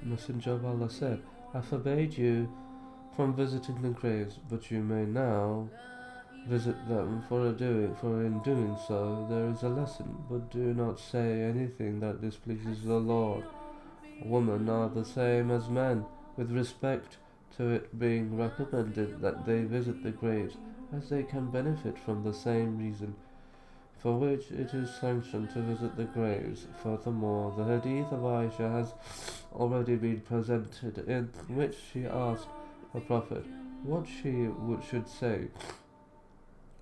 Messenger of Allah said, I forbade you from visiting the graves, but you may now visit them, for in doing so there is a lesson, but do not say anything that displeases the Lord. Women are the same as men, with respect to it being recommended that they visit the graves, as they can benefit from the same reason for which it is sanctioned to visit the graves. Furthermore, the hadith of Aisha has already been presented, in which she asked the Prophet what she should say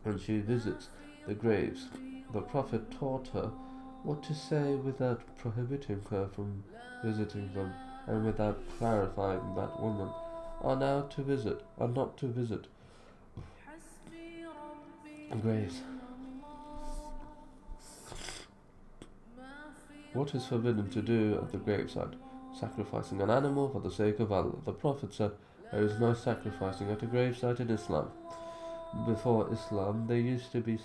when she visits the graves. The Prophet taught her what to say without prohibiting her from visiting them, and without clarifying that women are not to visit graves. What is forbidden to do at the graveside? Sacrificing an animal for the sake of Allah. The Prophet said, there is no sacrificing at a gravesite in Islam. Before Islam, they used to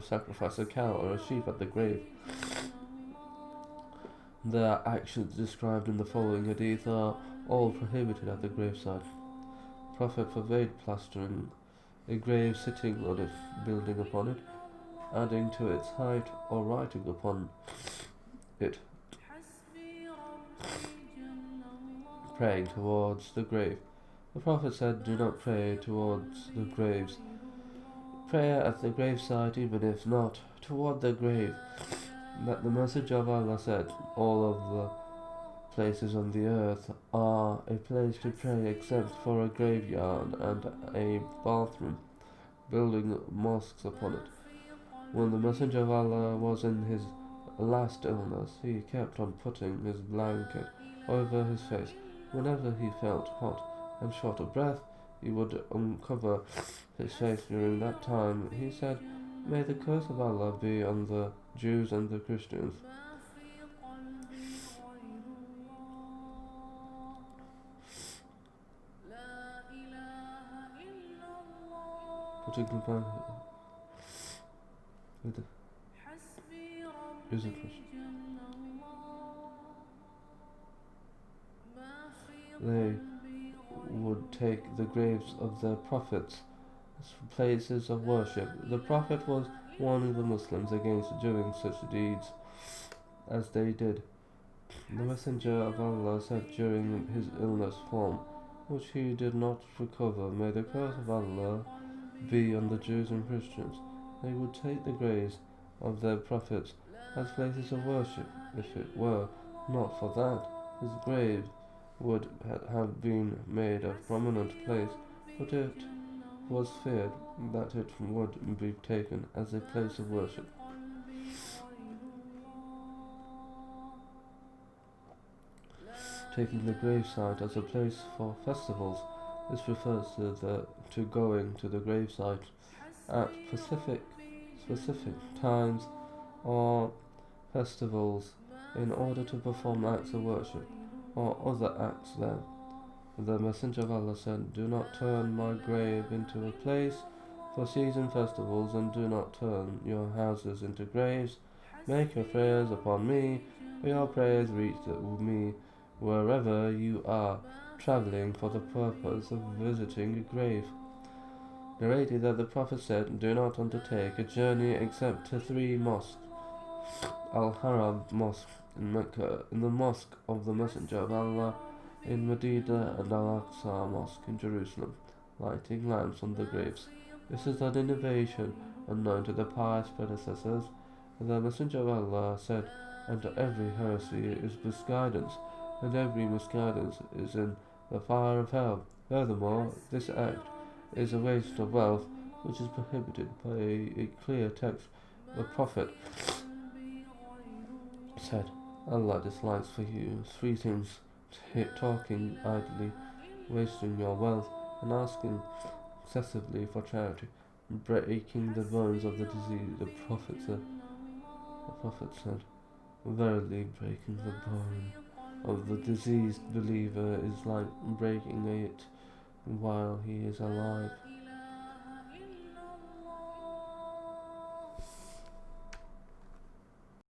sacrifice a cow or a sheep at the grave. The actions described in the following hadith are all prohibited at the graveside. The Prophet forbade plastering a grave, sitting on it, building upon it, adding to its height, or writing upon it, praying towards the grave. The Prophet said, do not pray towards the graves. Prayer at the gravesite, even if not toward the grave. That the Messenger of Allah said, all of the places on the earth are a place to pray except for a graveyard and a bathroom, building mosques upon it. When the Messenger of Allah was in his last illness, he kept on putting his blanket over his face. Whenever he felt hot and short of breath, he would uncover his face. During that time, he said, may the curse of Allah be on the Jews and the Christians. Putting the blanket with the Jews and Christians. They would take the graves of their prophets as places of worship. The Prophet was warning the Muslims against doing such deeds as they did. The Messenger of Allah said during his illness form, which he did not recover, may the curse of Allah be on the Jews and Christians. They would take the graves of their prophets as places of worship. If it were not for that, his grave would have been made a prominent place, but it was feared that it would be taken as a place of worship. Taking the gravesite as a place for festivals, this refers to going to the gravesite at specific times or festivals in order to perform acts of worship or other acts there. The Messenger of Allah said, do not turn my grave into a place for season festivals, and do not turn your houses into graves. Make your prayers upon me, for your prayers reach me wherever you are traveling for the purpose of visiting a grave. Narrated that the Prophet said, do not undertake a journey except to 3 mosques: Al-Haram Mosque in Mecca, in the Mosque of the Messenger of Allah in Medina, and Al-Aqsa Mosque in Jerusalem, lighting lamps on the graves. This is an innovation unknown to the pious predecessors. The Messenger of Allah said, and every heresy is misguidance, and every misguidance is in the fire of hell. Furthermore, this act is a waste of wealth, which is prohibited by a clear text. The Prophet said, Allah dislikes for you 3 things: talking idly, wasting your wealth, and asking excessively for charity, breaking the bones of the diseased. The Prophet said, verily breaking the bone of the diseased believer is like breaking it while he is alive.